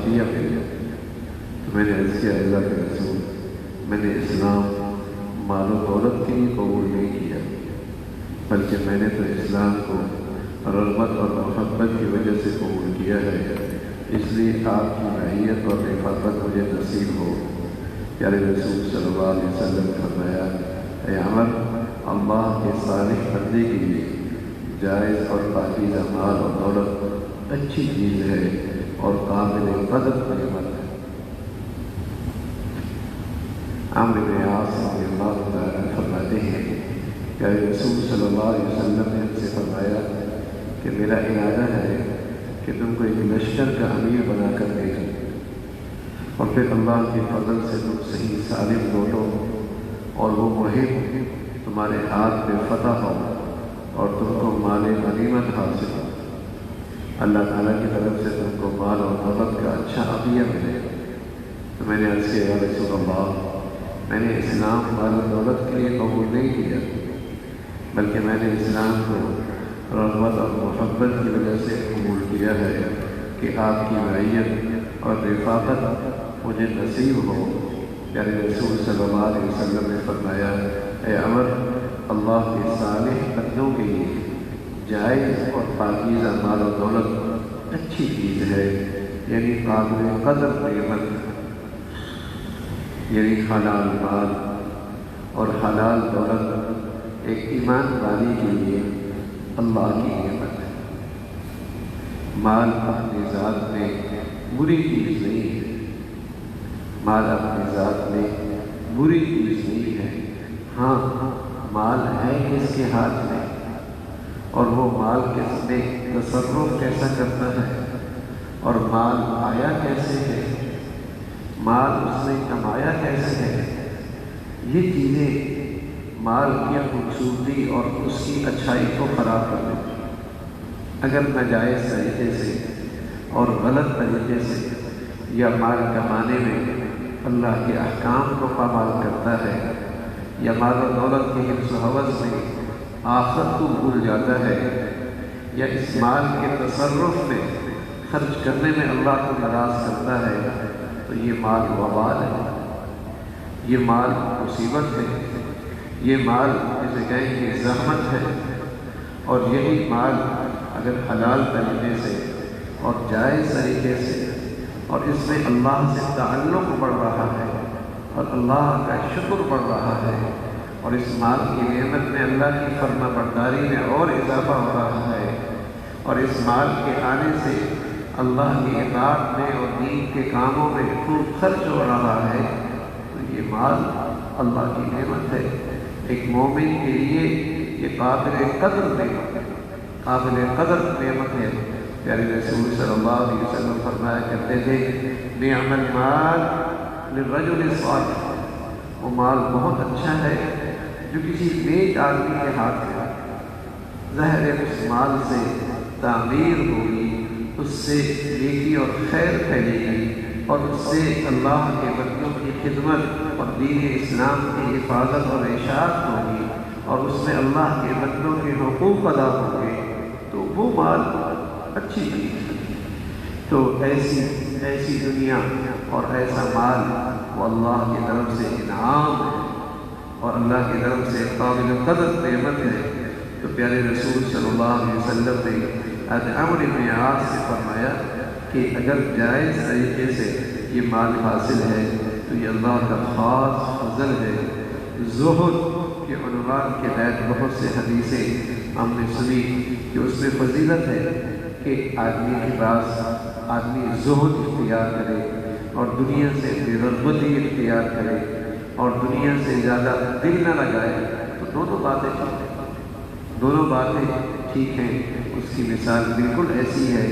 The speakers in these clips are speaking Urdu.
عطیہ ملی۔ تو میں نے عرض کیا اللہ کے رسول، میں نے اسلام مال و دولت کے لیے قبول نہیں کیا، بلکہ میں نے تو اسلام کو رغبت اور محبت کی وجہ سے قبول کیا ہے، اس لیے آپ کی معیت اور رفاقت مجھے نصیب ہو۔ پیارے رسول صلی اللہ علیہ وسلم نے فرمایا، اے عمر، اللہ کے صالح بندے کے لیے جائز اور پاکیزہ مال اور دولت اچھی چیز ہے اور قابل قدر نعمت ہے۔ عمرو بن عاص رضی اللہ تعالیٰ عنہ فرماتے ہیں کہ رسول صلی اللہ علیہ وسلم نے ہم سے فرمایا کہ میرا ارادہ ہے کہ تم کو ایک لشکر کا امیر بنا کر بھیجوں، اور پھر اللہ کے فضل سے تم صحیح سالم لوٹو اور وہ مہم تمہارے ہاتھ پہ فتح ہو اور تم کو مال غنیمت حاصل ہو، اللہ تعالیٰ کی طرف سے تم کو مال اور دولت کا اچھا عطیہ ملے۔ تو میں نے عرض کیا، یا رسول اللہ، میں نے اسلام مال و دولت کے لیے قبول نہیں کیا، بلکہ میں نے اسلام کو رغبت اور محبت کی وجہ سے قبول کیا ہے کہ آپ کی معیت اور رفاقت مجھے نصیب ہو۔ پیارے رسول صلی اللہ علیہ وسلم نے فرمایا، اے عمر، اللہ کے صالح بندوں کے لیے جائز اور پاکیزہ مال و دولت اچھی چیز ہے، یعنی قابل قدر نعمت، یعنی حلال مال اور حلال دولت ایک ایمان والی کے لیے اللہ کی نعمت ہے۔ مال اپنی ذات میں بری چیز نہیں ہے، مال اپنی ذات میں بری چیز نہیں ہے، ہاں مال ہے کس کے ہاتھ میں اور وہ مال کس میں تصرف کیسا کرتا ہے اور مال آیا کیسے ہے، مال اس نے کمایا کیسے ہے، یہ چیزیں مال کی خوبصورتی اور اس کی اچھائی کو خراب کر دیتی۔ اگر ناجائز طریقے سے اور غلط طریقے سے یا مال کمانے میں اللہ کے احکام کو پامال کرتا ہے یا مال و دولت کے حرص و ہوس میں آخرت کو بھول جاتا ہے یا اس مال کے تصرف میں خرچ کرنے میں اللہ کو ناراض کرتا ہے، تو یہ مال وبال ہے، یہ مال مصیبت ہے، یہ مال جسے کہیں کہ زحمت ہے۔ اور یہی مال اگر حلال طریقے سے اور جائز طریقے سے اور اس میں اللہ سے تعلق بڑھ رہا ہے اور اللہ کا شکر بڑھ رہا ہے اور اس مال کی نعمت میں اللہ کی فرما برداری میں اور اضافہ ہو رہا ہے اور اس مال کے آنے سے اللہ کی اطاعت میں اور دین کے کاموں میں خوب خرچ ہو رہا ہے، تو یہ مال اللہ کی نعمت ہے۔ ایک مومن کے لیے یہ قابل قدر نعمت ہے، قابل قدر نعمت ہے۔ پیارے رسول صلی اللہ علیہ وسلم فرمایا کرتے تھے، نعم المال للرجل الصالح، وہ مال بہت اچھا ہے جو کسی نیک آدمی کے ہاتھ میں، ظاہر ہے اس مال سے تعمیر ہوگی، اس سے نیکی اور خیر پھیلے گی اور اس سے اللہ کے بندوں کی خدمت اور دین اسلام کی حفاظت اور اشاعت ہوگی اور اس میں اللہ کے بندوں کے حقوق ادا ہوں گے، تو وہ مال اچھی چیز ہے۔ تو ایسی دنیا اور ایسا مال وہ اللہ کی طرف سے انعام ہے اور اللہ کی طرف سے قابل قدر نعمت ہے۔ تو پیارے رسول صلی اللہ علیہ وسلم نے حضرت عمرو بن عاص سے فرمایا کہ اگر جائز طریقے سے یہ مال حاصل ہے تو یہ اللہ کا خاص فضل ہے۔ زہد کے عنوان کے تحت بہت سے حدیثیں ہم نے سنی کہ اس میں فضیلت ہے کہ آدمی کے پاس آدمی زہد اختیار کرے اور دنیا سے بے رغبتی اختیار کرے اور دنیا سے زیادہ دل نہ لگائے، تو دونوں باتیں ٹھیک ہیں، دونوں باتیں ٹھیک ہیں۔ اس کی مثال بالکل ایسی ہے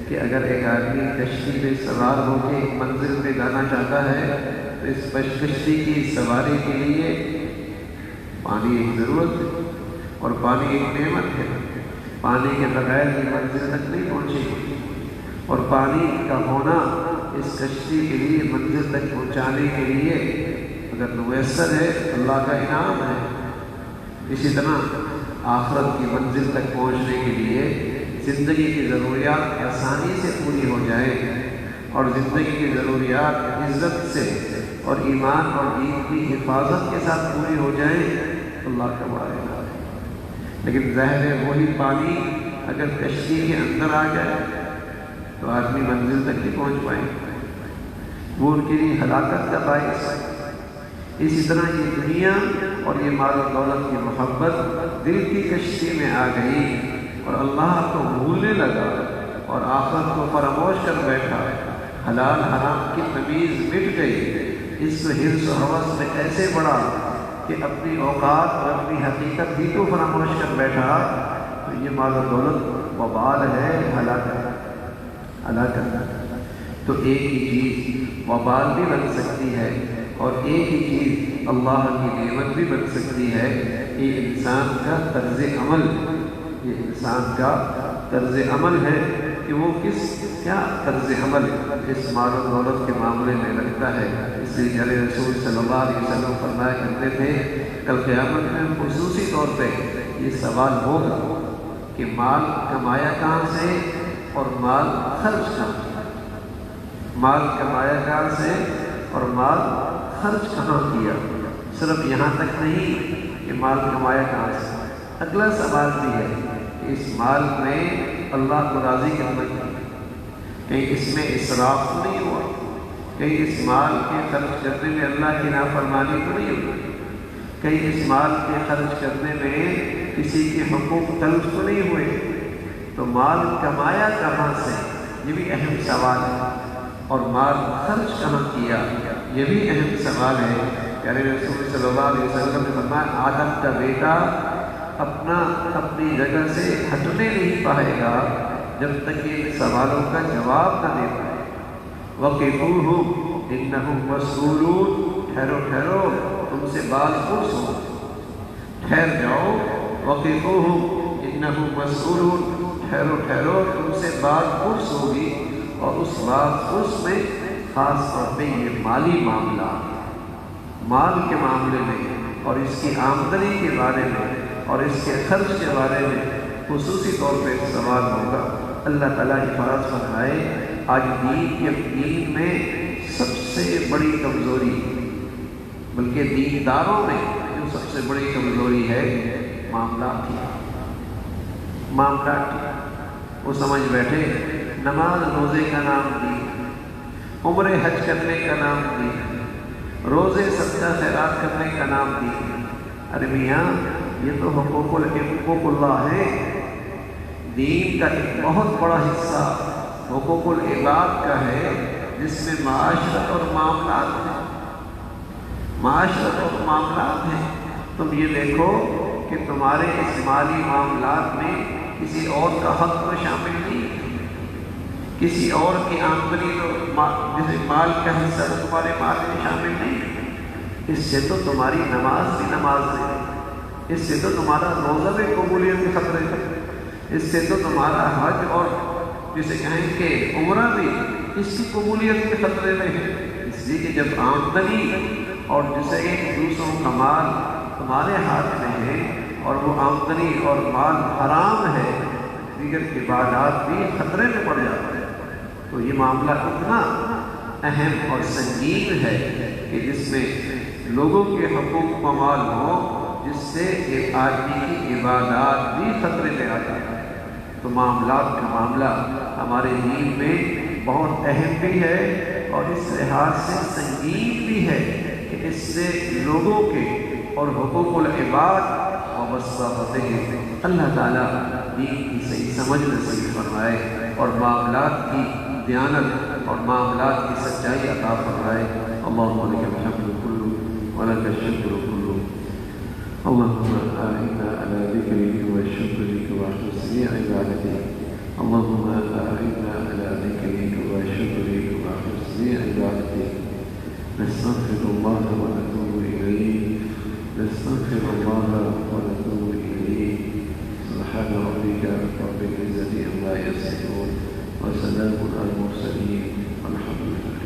کہ اگر ایک آدمی کشتی پہ سوار ہو کے منزل پہ جانا چاہتا ہے تو اس کشتی کی سواری کے لیے پانی ایک ضرورت ہے اور پانی ایک نعمت ہے، پانی کے بغیر یہ منزل تک نہیں پہنچے گی اور پانی کا ہونا اس کشتی کے لیے منزل تک پہنچانے کے لیے اگر میسر ہے اللہ کا انعام ہے۔ اسی طرح آخرت کی منزل تک پہنچنے کے لیے زندگی کی ضروریات آسانی سے پوری ہو جائے اور زندگی کی ضروریات عزت سے اور ایمان اور دین کی حفاظت کے ساتھ پوری ہو جائیں، اللہ کا بارے ہے۔ لیکن ظاہر ہے وہی پانی اگر کشتی کے اندر آ جائے تو آدمی منزل تک نہیں پہنچ پائے، وہ ان کے لیے ہلاکت کا باعث ہے۔ اسی طرح یہ دنیا اور یہ مال و دولت کی محبت دل کی کشتی میں آ گئی اور اللہ کو بھولنے لگا اور آخرت کو فراموش کر بیٹھا، حلال حرام کی تمیز مٹ گئی، اس کو حرص و ہوس میں ایسے بڑھا کہ اپنی اوقات اور اپنی حقیقت بھی تو فراموش کر بیٹھا، تو یہ مال و دولت وبال ہے، ہلاکت۔ تو ایک ہی چیز وبال بھی بن سکتی ہے اور ایک ہی چیز اللہ کی نعمت بھی بن سکتی ہے۔ یہ انسان کا طرز عمل ہے کہ وہ کیا طرز عمل اس مال و دولت کے معاملے میں رکھتا ہے۔ اس لیے پیارے رسول صلی اللہ علیہ وسلم فرمایا کرتے تھے کل قیامت میں خصوصی طور پہ یہ سوال ہوگا کہ مال کمایا کہاں سے اور مال خرچ کہاں سے، مال کمایا کہاں سے اور مال خرچ کہاں کیا۔ صرف یہاں تک نہیں کہ مال کمایا کہاں سے، اگلا سوال بھی ہے کہ اس مال میں اللہ کو راضی کرنا چاہیے، کہیں اس میں اسراف تو نہیں ہوا، کہیں اس مال کے خرچ کرنے میں اللہ کی نافرمانی تو نہیں ہوئی، کہیں اس مال کے خرچ کرنے میں کسی کے حقوق تلف تو نہیں ہوئے۔ تو مال کمایا کہاں سے یہ بھی اہم سوال ہے، اور مال خرچ کہاں کیا یہ بھی اہم سوال ہے۔ پیارے رسول صلی اللہ علیہ وسلم نے فرمایا آدم کا بیٹا اپنی جگہ سے ہٹنے نہیں پائے گا جب تک یہ سوالوں کا جواب نہ دے پائے۔ وَقِفُوهُ إِنَّهُمْ مَسْئُولُونَ، ٹھہرو تم سے بات پرس ہو، ٹھہر جاؤ۔ وَقِفُوهُ إِنَّهُمْ مَسْئُولُونَ، ٹھہرو تم سے بات پرس ہوگی، اور اس بات پرس میں خاص طور پہ یہ مالی معاملہ، مال کے معاملے میں اور اس کی آمدنی کے بارے میں اور اس کے خرچ کے بارے میں خصوصی طور پہ سوال ہوگا۔ اللہ تعالیٰ حفاظت فرمائے۔ آج دین میں سب سے بڑی کمزوری، بلکہ دینداروں میں جو سب سے بڑی کمزوری ہے معاملات کی۔ وہ سمجھ بیٹھے نماز روزے کا نام دی، عمرے حج کرنے کا نام دی، روزے صدقہ خیرات کرنے کا نام دی۔ ارے میاں یہ تو حقوق اللہ ہے۔ دین کا ایک بہت بڑا حصہ حقوق العباد کا ہے، جس میں معاشرت اور معاملات ہیں۔ تم یہ دیکھو کہ تمہارے اس مالی معاملات میں کسی اور کا حق تو شامل نہیں، کسی اور کی آمدنی تو جیسے مال کا حصہ تو تمہارے مال میں شامل نہیں۔ اس سے تو تمہاری نماز بھی نماز نہیں، اس سے تو تمہارا روزہ بھی قبولیت کے خطرے ہے، اس سے تو تمہارا حج اور جسے کہیں کہ عمرہ بھی اس کی قبولیت کے خطرے میں ہے۔ اس لیے کہ جب آمدنی اور جسے دوسروں کا مال تمہارے ہاتھ میں ہے اور وہ آمدنی اور مال حرام ہے، دیگر عبادات بھی خطرے میں پڑ جاتے ہیں۔ تو یہ معاملہ اتنا اہم اور سنگین ہے کہ جس میں لوگوں کے حقوق پامال ہو، جس سے ایک آدمی کی عبادات بھی خطرے میں آ جاتا ہے۔ تو معاملات کا معاملہ ہمارے دین میں بہت اہم بھی ہے اور اس لحاظ سے سنگین بھی ہے کہ اس سے لوگوں کے اور حقوق العباد وابستہ ہوتے ہیں۔ اللہ تعالیٰ دین کی صحیح سمجھ نصیب فرمائے اور معاملات کی دیانت اور معاملات کی سچائی عطا فرمائے۔ اللہم لک الحمد کلہ ولک الشکر کلہ، اللہم اعنا علی ذکرک وشکرک وحسن عبادتک، اللہم اعنا علی ذکرک وشکرک وحسن عبادتک، نستغفر اللہ ونتوب الیہ، نستغفر اللہ ونتوب الیہ، سبحان ربک رب العزة عما یصفون وسلام على المرسلين والحمد لله۔